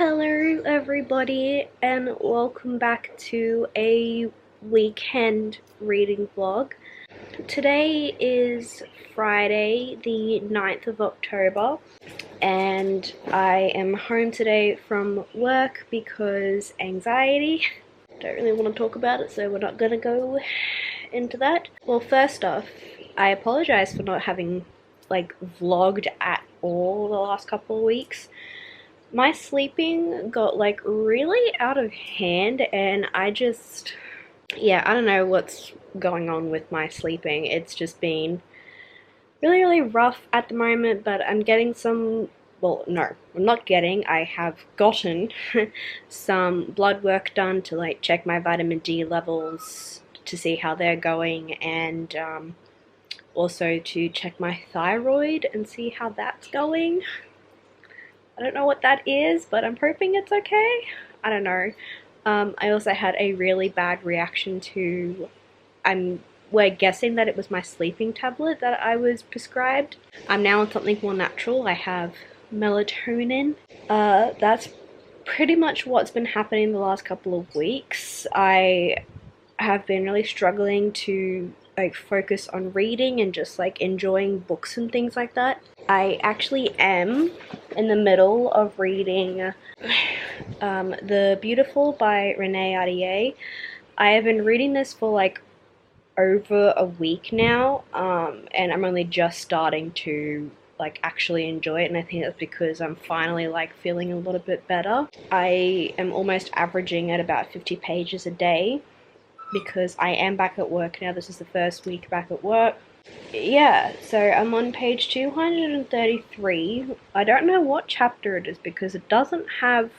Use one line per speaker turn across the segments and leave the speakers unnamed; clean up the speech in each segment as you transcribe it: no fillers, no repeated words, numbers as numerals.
Hello everybody and welcome back to a weekend reading vlog. Today is Friday the 9th of October and I am home today from work because anxiety. Don't really want to talk about it, so we're not gonna go into that. Well, first off, I apologize for not having vlogged at all the last couple of weeks. My sleeping got really out of hand and I don't know what's going on with my sleeping. It's just been really rough at the moment, but I'm getting some, well, no, I'm not getting, I have gotten some blood work done to check my vitamin D levels to see how they're going, and also to check my thyroid and see how that's going. I don't know what that is, but I'm hoping it's okay. I don't know. I also had a really bad reaction to, we're guessing that it was my sleeping tablet that I was prescribed. I'm now on something more natural. I have melatonin. That's pretty much what's been happening the last couple of weeks. I have been really struggling to focus on reading and just enjoying books and things like that. I actually am in the middle of reading The Beautiful by Renee Ahdieh. I have been reading this for over a week now, and I'm only just starting to actually enjoy it, and I think that's because I'm finally feeling a little bit better. I am almost averaging at about 50 pages a day because I am back at work now. This is the first week back at work. Yeah, so I'm on page 233. I don't know what chapter it is because it doesn't have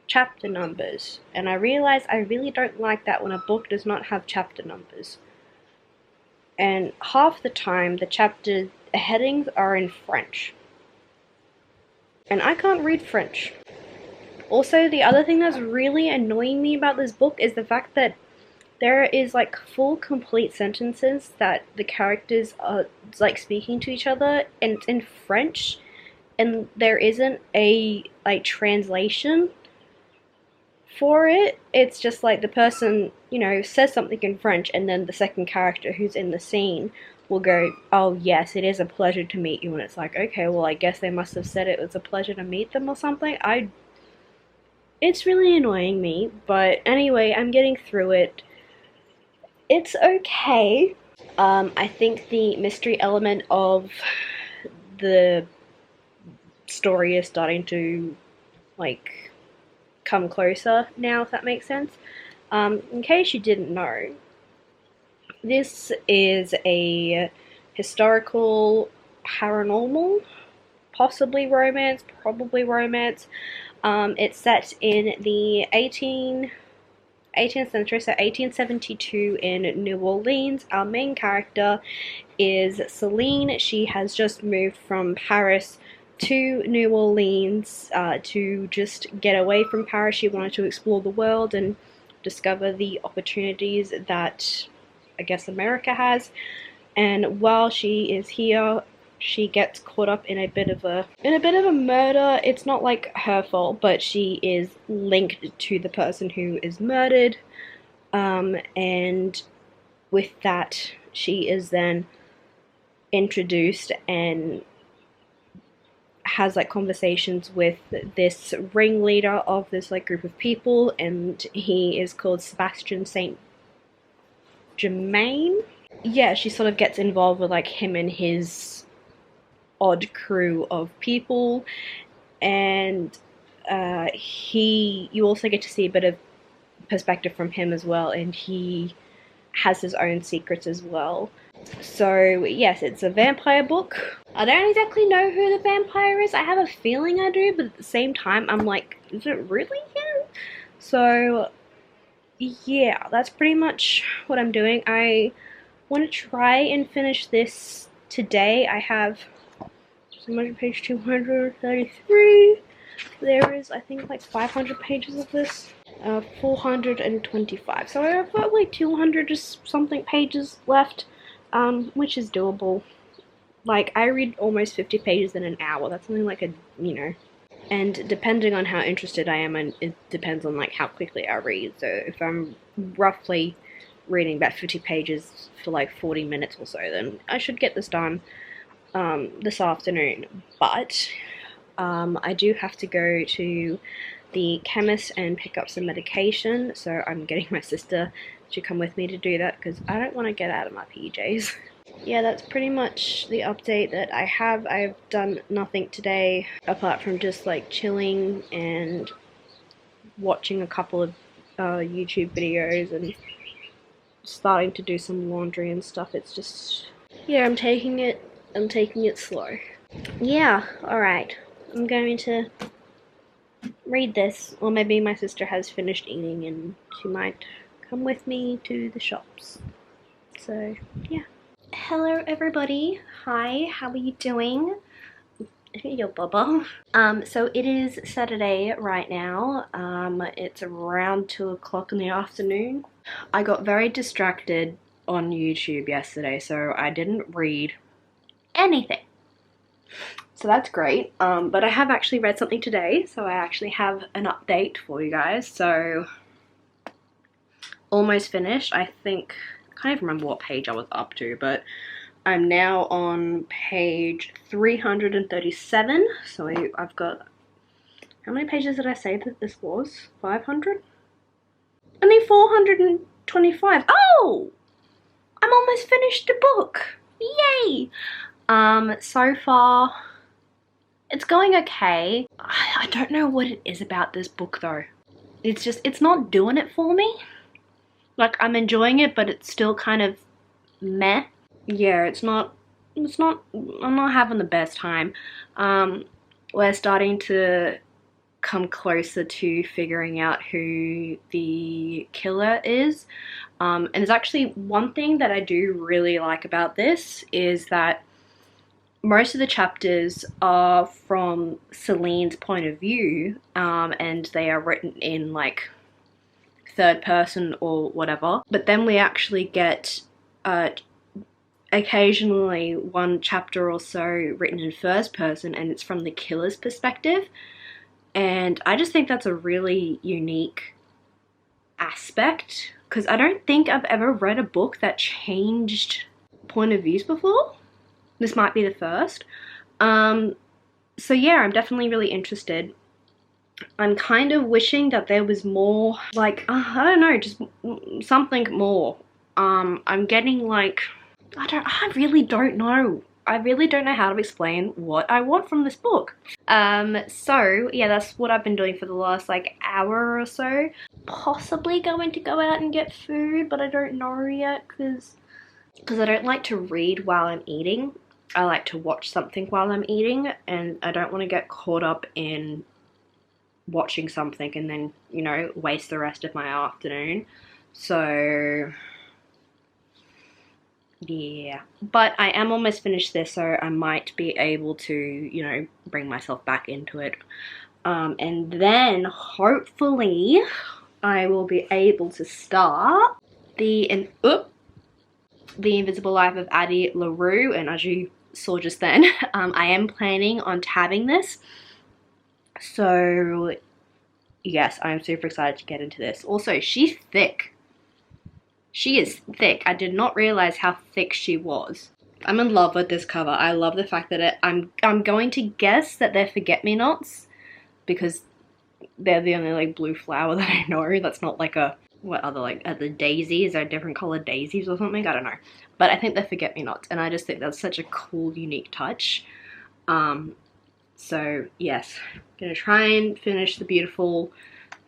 chapter numbers, and I realize I really don't like that when a book does not have chapter numbers. And half the time the chapter headings are in French, and I can't read French. Also, the other thing that's really annoying me about this book is the fact that there is full complete sentences that the characters are speaking to each other, and it's in French, and there isn't a translation for it. It's just the person, says something in French, and then the second character who's in the scene will go, "Oh yes, it is a pleasure to meet you," and it's okay, well, I guess they must have said it was a pleasure to meet them or something. It's really annoying me, but anyway, I'm getting through it. It's okay. I think the mystery element of the story is starting to come closer now, if that makes sense. In case you didn't know, this is a historical paranormal, possibly romance, probably romance. It's set in the 18th century, so 1872 in New Orleans. Our main character is Celine. She has just moved from Paris to New Orleans to just get away from Paris. She wanted to explore the world and discover the opportunities that I guess America has. And while she is here, she gets caught up in a bit of a murder. It's not her fault, but she is linked to the person who is murdered, and with that she is then introduced and has conversations with this ringleader of this group of people, and he is called Sebastian Saint Germain. Yeah, she sort of gets involved with him and his odd crew of people, and you also get to see a bit of perspective from him as well, and he has his own secrets as well. So yes, it's a vampire book. I don't exactly know who the vampire is. I have a feeling I do, but at the same time I'm is it really him? So yeah, that's pretty much what I'm doing. I want to try and finish this today. I have page 233. There is, I think, 500 pages of this. 425. So I've got 200 something pages left, which is doable. I read almost 50 pages in an hour. That's something And depending on how interested I am, and it depends on like how quickly I read. So if I'm roughly reading about 50 pages for like 40 minutes or so, then I should get this done this afternoon. But I do have to go to the chemist and pick up some medication, so I'm getting my sister to come with me to do that because I don't want to get out of my PJs. Yeah, that's pretty much the update that I have. I've done nothing today apart from just like chilling and watching a couple of YouTube videos and starting to do some laundry and stuff. It's just, yeah, I'm taking it slow. Yeah, alright. I'm going to read this, or maybe my sister has finished eating and she might come with me to the shops. So, yeah. Hello everybody. Hi, how are you doing? Yo, Bubba. So it is Saturday right now. It's around 2 o'clock in the afternoon. I got very distracted on YouTube yesterday, so I didn't read anything. So that's great. But I have actually read something today, so I actually have an update for you guys. So almost finished. I think, I can't even remember what page I was up to, but I'm now on page 337. So I've got, how many pages did I say that this was? 500? Only 425. Oh! I'm almost finished the book. Yay! So far, it's going okay. I don't know what it is about this book though. It's just, it's not doing it for me. Like, I'm enjoying it, but it's still kind of meh. Yeah, I'm not having the best time. We're starting to come closer to figuring out who the killer is. And there's actually one thing that I do really like about this is that most of the chapters are from Celine's point of view, and they are written in like third person or whatever. But then we actually get occasionally one chapter or so written in first person, and it's from the killer's perspective. And I just think that's a really unique aspect, because I don't think I've ever read a book that changed point of views before. This might be the first. So yeah, I'm definitely really interested. I'm kind of wishing that there was more, like, I don't know, just something more. I'm getting like, I really don't know. I really don't know how to explain what I want from this book. So yeah, that's what I've been doing for the last like hour or so. Possibly going to go out and get food, but I don't know yet because I don't like to read while I'm eating. I like to watch something while I'm eating, and I don't want to get caught up in watching something and then, you know, waste the rest of my afternoon. So yeah, but I am almost finished this, so I might be able to, you know, bring myself back into it. And then hopefully I will be able to start the Invisible Life of Addie LaRue. And as you saw just then, I am planning on tabbing this. So yes, I'm super excited to get into this. Also, she's thick. She is thick. I did not realize how thick she was. I'm in love with this cover. I love the fact that I'm going to guess that they're forget-me-nots because they're the only like blue flower that I know. That's not like a, what other, like, are the daisies are different colored daisies or something? I don't know. But I think they're forget-me-nots, and I just think that's such a cool, unique touch. So yes, I'm gonna try and finish the beautiful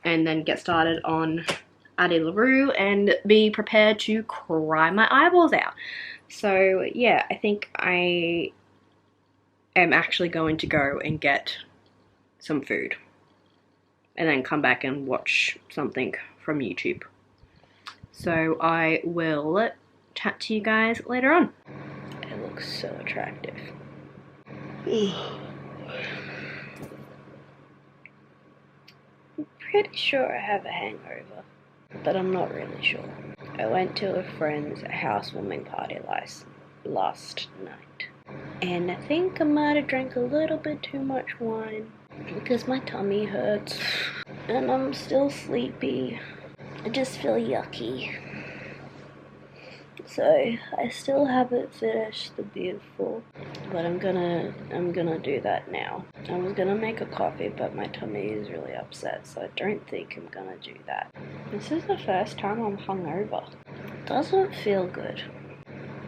and then get started on Addie LaRue and be prepared to cry my eyeballs out. So yeah, I think I am actually going to go and get some food and then come back and watch something from YouTube. So I will chat to you guys later on. It looks so attractive. I'm pretty sure I have a hangover, but I'm not really sure. I went to a friend's housewarming party last night, and I think I might have drank a little bit too much wine. because my tummy hurts and I'm still sleepy. I just feel yucky. So I still haven't finished the beautiful, but I'm gonna do that now. I was gonna make a coffee, but my tummy is really upset, so I don't think I'm gonna do that. This is the first time I'm hungover. Doesn't feel good.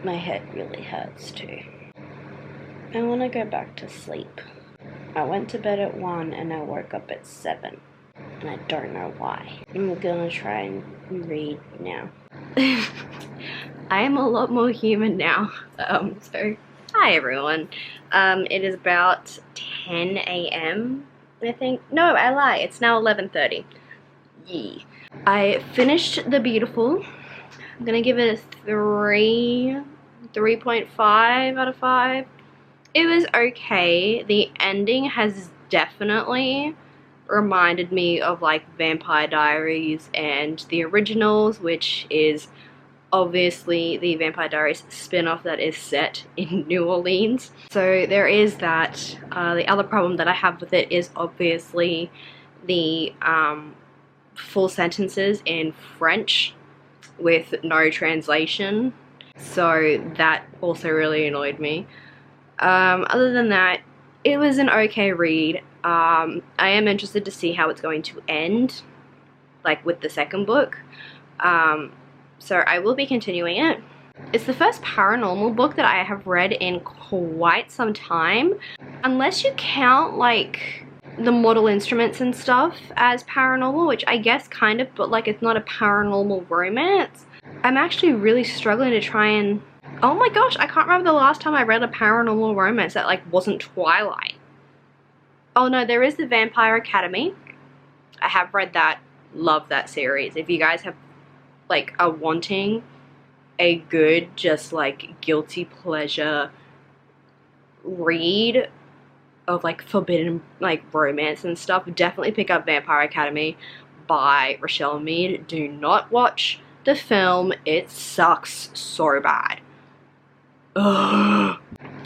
My head really hurts too. I want to go back to sleep. I went to bed at 1 and I woke up at 7. And I don't know why. I'm gonna try and read now. I am a lot more human now. So, hi everyone. It is about 10 a.m. I think. No, I lie. It's now 11:30. Yee. I finished The Beautiful. I'm gonna give it a 3.5 out of 5. It was okay. The ending has definitely reminded me of like Vampire Diaries and the originals, which is obviously the Vampire Diaries spin-off that is set in New Orleans. So there is that. The other problem that I have with it is obviously the full sentences in French with no translation. So that also really annoyed me. Other than that, it was an okay read. I am interested to see how it's going to end, like with the second book. So I will be continuing it. It's the first paranormal book that I have read in quite some time, unless you count like the Mortal Instruments and stuff as paranormal, which I guess kind of, but like it's not a paranormal romance. I'm actually really struggling to try and, oh my gosh, I can't remember the last time I read a paranormal romance that like wasn't Twilight. Oh no, there is the Vampire Academy. I have read that. Love that series. If you guys have like are wanting a good just like guilty pleasure read of like forbidden like romance and stuff, definitely pick up Vampire Academy by Rochelle Mead. Do not watch the film. It sucks so bad. Ugh.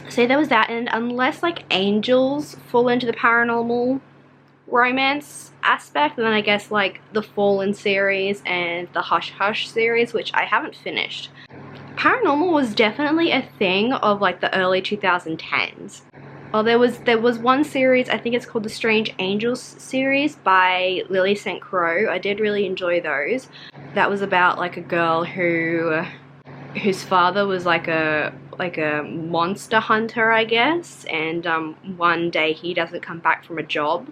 So there was that, and unless like angels fall into the paranormal romance aspect, then I guess like the Fallen series and the Hush Hush series, which I haven't finished. Paranormal was definitely a thing of like the early 2010s. Well, there was one series, I think it's called the Strange Angels series by Lily St. Croix. I did really enjoy those. That was about like a girl whose father was like a monster hunter, I guess, and one day he doesn't come back from a job,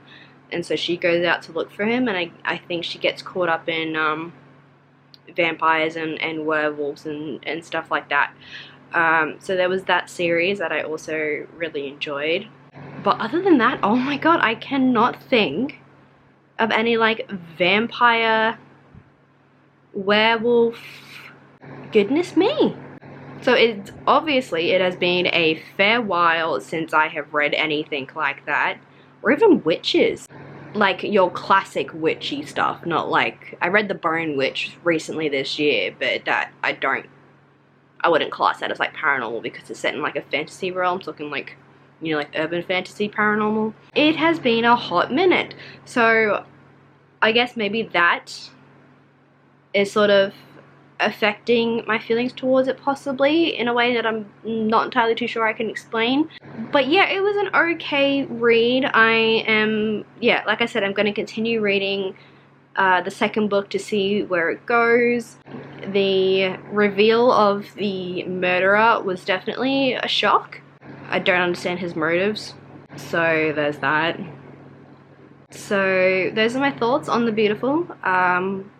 and so she goes out to look for him, and I think she gets caught up in vampires and werewolves and stuff like that. So there was that series that I also really enjoyed. But other than that, oh my god, I cannot think of any like vampire, werewolf, goodness me. So it's obviously it has been a fair while since I have read anything like that, or even witches, like your classic witchy stuff. Not like, I read The Bone Witch recently this year, but that I wouldn't class that as like paranormal because it's set in like a fantasy realm, talking like, you know, like urban fantasy paranormal. It has been a hot minute, so I guess maybe that is sort of affecting my feelings towards it, possibly in a way that I'm not entirely too sure I can explain. But yeah, it was an okay read. Yeah, like I said, I'm going to continue reading the second book to see where it goes. The reveal of the murderer was definitely a shock. I don't understand his motives, so there's that. So those are my thoughts on The Beautiful.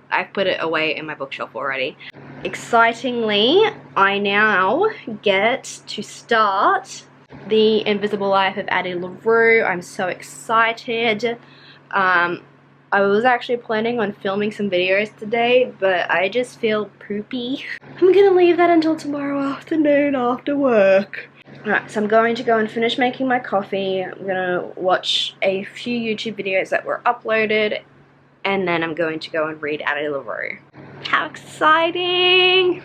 I've put it away in my bookshelf already. Excitingly, I now get to start The Invisible Life of Addie LaRue. I'm so excited. I was actually planning on filming some videos today, but I just feel poopy. I'm gonna leave that until tomorrow afternoon after work. Alright, so I'm going to go and finish making my coffee. I'm gonna watch a few YouTube videos that were uploaded, and then I'm going to go and read Addie LaRue. How exciting!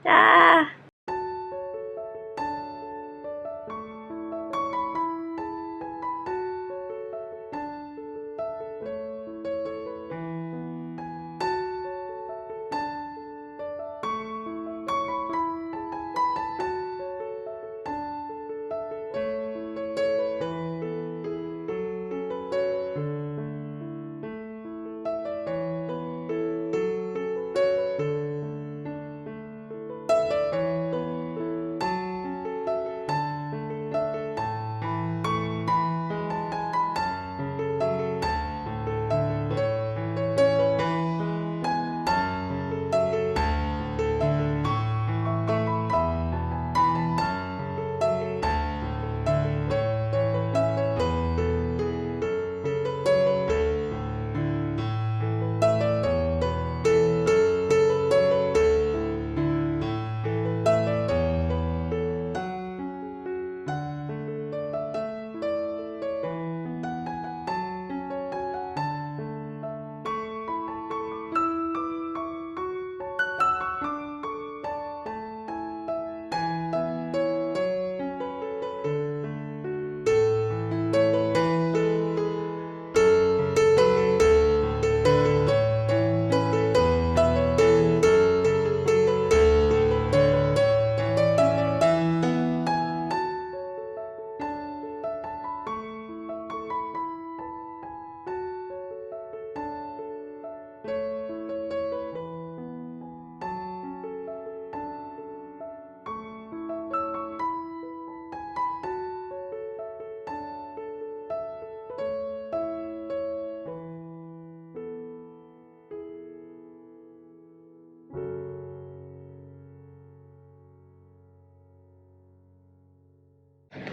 Ah!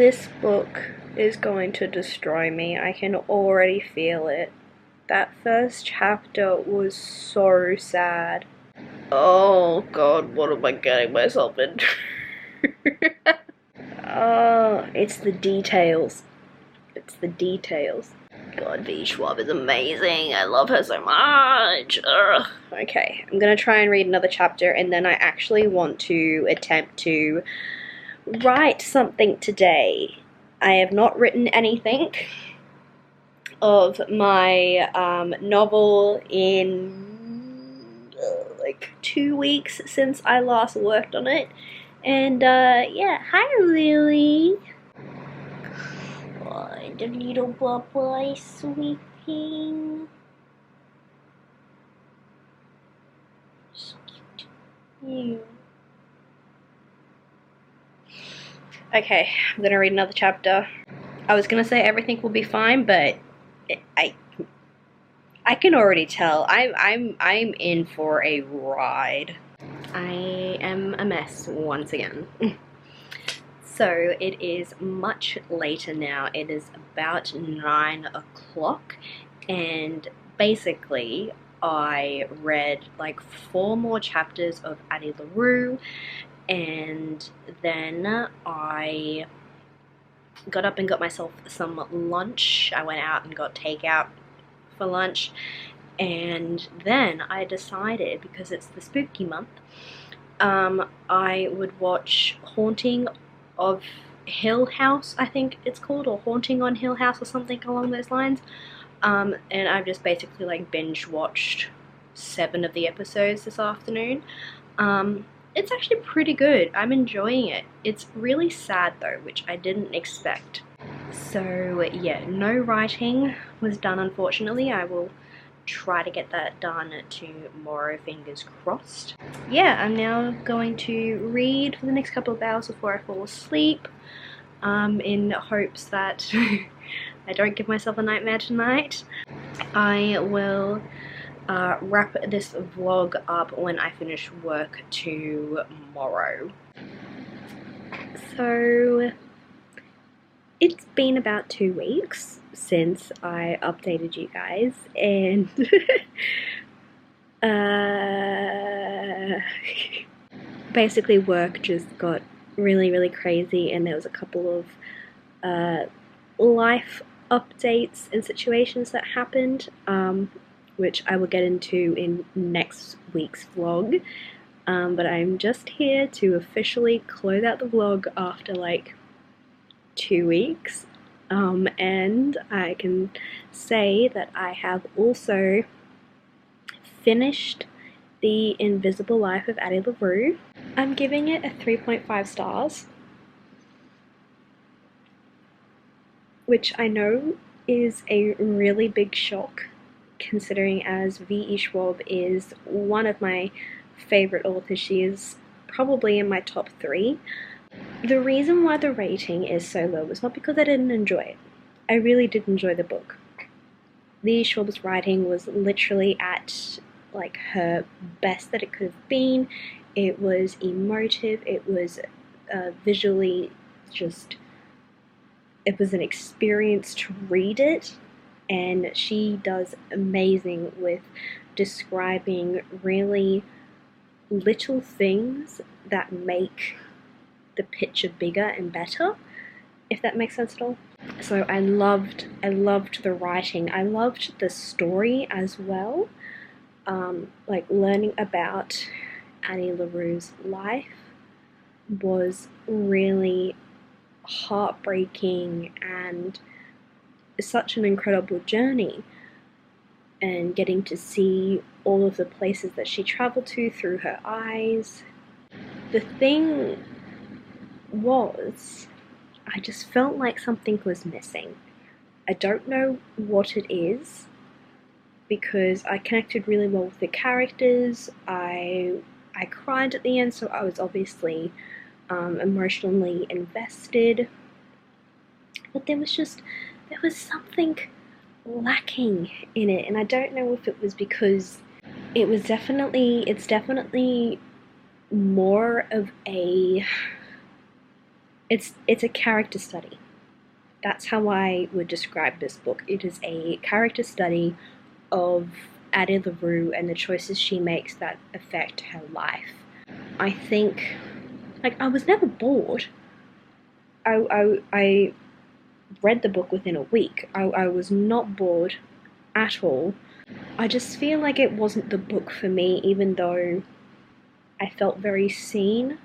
This book is going to destroy me. I can already feel it. That first chapter was so sad. Oh god, what am I getting myself into? Oh, it's the details. It's the details. God, V. Schwab is amazing. I love her so much. Ugh. Okay, I'm gonna try and read another chapter, and then I actually want to attempt to write something today. I have not written anything of my novel in like 2 weeks since I last worked on it. And yeah, hi Lily. Oh, the little bubba is sleeping. So cute. Yeah. Okay, I'm gonna read another chapter. I was gonna say everything will be fine, but I can already tell. I'm in for a ride. I am a mess once again. So it is much later now. It is about 9 o'clock, and basically I read like 4 more chapters of Addie LaRue, and then I got up and got myself some lunch. I went out and got takeout for lunch, and then I decided, because it's the spooky month, I would watch Haunting of Hill House, I think it's called, or Haunting on Hill House or something along those lines. And I've just basically like binge watched 7 of the episodes this afternoon. It's actually pretty good. I'm enjoying it. It's really sad though, which I didn't expect. So yeah, no writing was done unfortunately. I will try to get that done tomorrow, fingers crossed. Yeah, I'm now going to read for the next couple of hours before I fall asleep, in hopes that I don't give myself a nightmare tonight. I will wrap this vlog up when I finish work tomorrow. So it's been about 2 weeks since I updated you guys, and basically work just got really crazy, and there was a couple of life updates and situations that happened, which I will get into in next week's vlog. But I'm just here to officially close out the vlog after like 2 weeks, and I can say that I have also finished The Invisible Life of Addie LaRue. I'm giving it a 3.5 stars, which I know is a really big shock, considering as V.E. Schwab is one of my favorite authors. She is probably in my top 3. The reason why the rating is so low is not because I didn't enjoy it. I really did enjoy the book. V.E. Schwab's writing was literally at like her best that it could have been. It was emotive, it was visually just, it was an experience to read it, and she does amazing with describing really little things that make the picture bigger and better, if that makes sense at all. So I loved the writing. I loved the story as well. Like learning about Addie LaRue's life was really heartbreaking and such an incredible journey, and getting to see all of the places that she traveled to through her eyes. The thing was, I just felt like something was missing. I don't know what it is, because I connected really well with the characters. I cried at the end, so I was obviously emotionally invested. But there was something lacking in it, and I don't know if it was because it's definitely more of a it's a character study. That's how I would describe this book. It is a character study of Addie LaRue and the choices she makes that affect her life. I think, like, I was never bored. I read the book within a week. I was not bored at all. I just feel like it wasn't the book for me, even though I felt very seen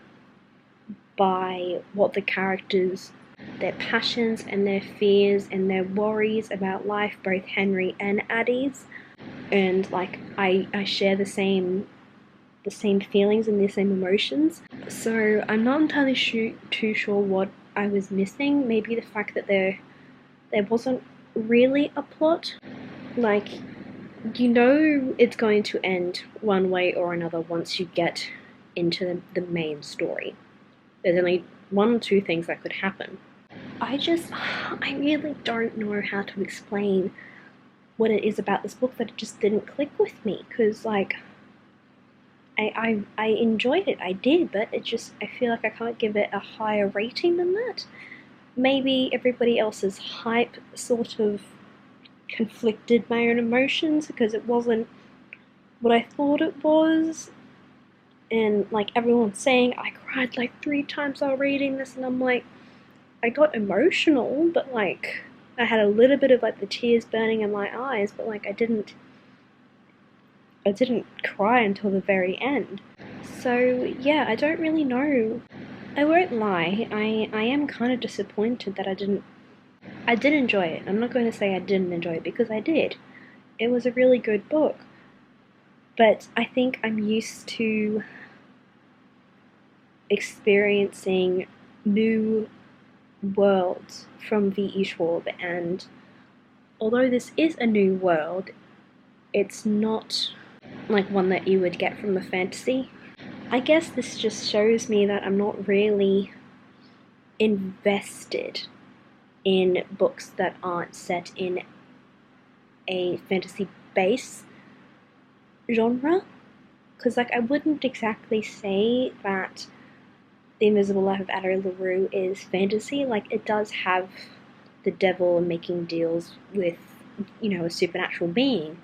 by what the characters, their passions and their fears and their worries about life, both Henry and Addie's. And like I share the same feelings and the same emotions. So I'm not entirely too sure what I was missing. Maybe the fact that there wasn't really a plot. Like, you know it's going to end one way or another once you get into the main story. There's only one or two things that could happen. I really don't know how to explain what it is about this book that it just didn't click with me, because like I enjoyed it, I did, but it just, I feel like I can't give it a higher rating than that. Maybe everybody else's hype sort of conflicted my own emotions because it wasn't what I thought it was. And like everyone's saying, I cried like 3 times while reading this, and I'm like, I got emotional, but like I had a little bit of like the tears burning in my eyes, but like I didn't cry until the very end. So yeah, I don't really know. I won't lie, I am kind of disappointed that I did enjoy it. I'm not going to say I didn't enjoy it, because I did. It was a really good book. But I think I'm used to experiencing new worlds from V.E. Schwab, and although this is a new world, it's not like one that you would get from a fantasy. I guess this just shows me that I'm not really invested in books that aren't set in a fantasy base genre, because like I wouldn't exactly say that The Invisible Life of Addie LaRue is fantasy. Like, it does have the devil making deals with, you know, a supernatural being.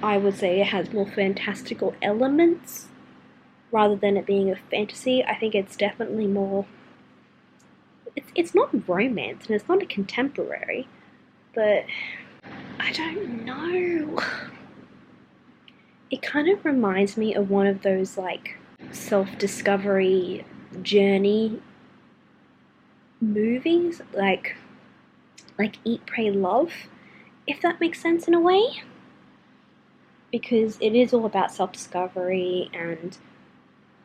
I would say it has more fantastical elements rather than it being a fantasy. I think it's definitely more, it's not romance and it's not a contemporary, but I don't know. It kind of reminds me of one of those like self-discovery journey movies, like Eat, Pray, Love, if that makes sense in a way, because it is all about self-discovery and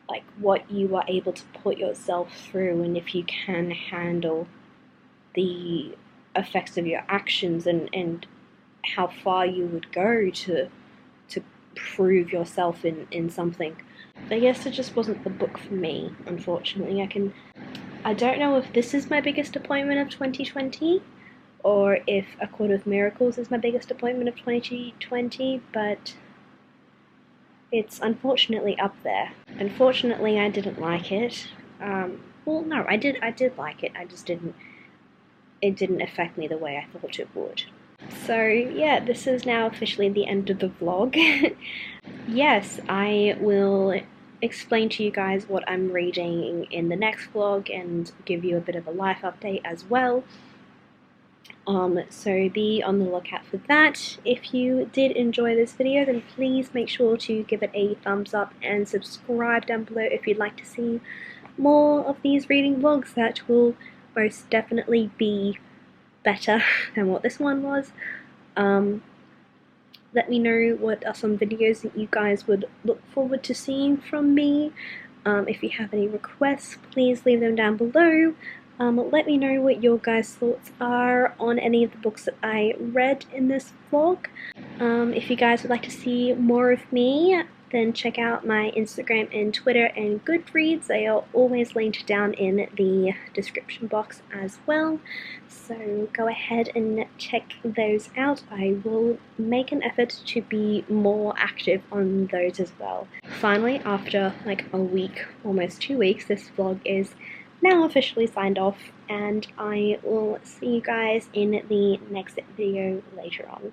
like what you are able to put yourself through, and if you can handle the effects of your actions, and how far you would go to prove yourself in something. I guess it just wasn't the book for me, unfortunately. I don't know if this is my biggest disappointment of 2020, or if A Court of Miracles is my biggest disappointment of 2020, but it's unfortunately up there. Unfortunately, I didn't like it. Well, no, I did like it. It didn't affect me the way I thought it would. So yeah, this is now officially the end of the vlog. Yes, I will explain to you guys what I'm reading in the next vlog and give you a bit of a life update as well. So be on the lookout for that. If you did enjoy this video, then please make sure to give it a thumbs up and subscribe down below if you'd like to see more of these reading vlogs that will most definitely be better than what this one was. Let me know what are some videos that you guys would look forward to seeing from me. If you have any requests, please leave them down below. Let me know what your guys' thoughts are on any of the books that I read in this vlog. If you guys would like to see more of me, then check out my Instagram and Twitter and Goodreads. They are always linked down in the description box as well. So go ahead and check those out. I will make an effort to be more active on those as well. Finally, after like a week, almost 2 weeks, this vlog is now officially signed off, and I will see you guys in the next video later on.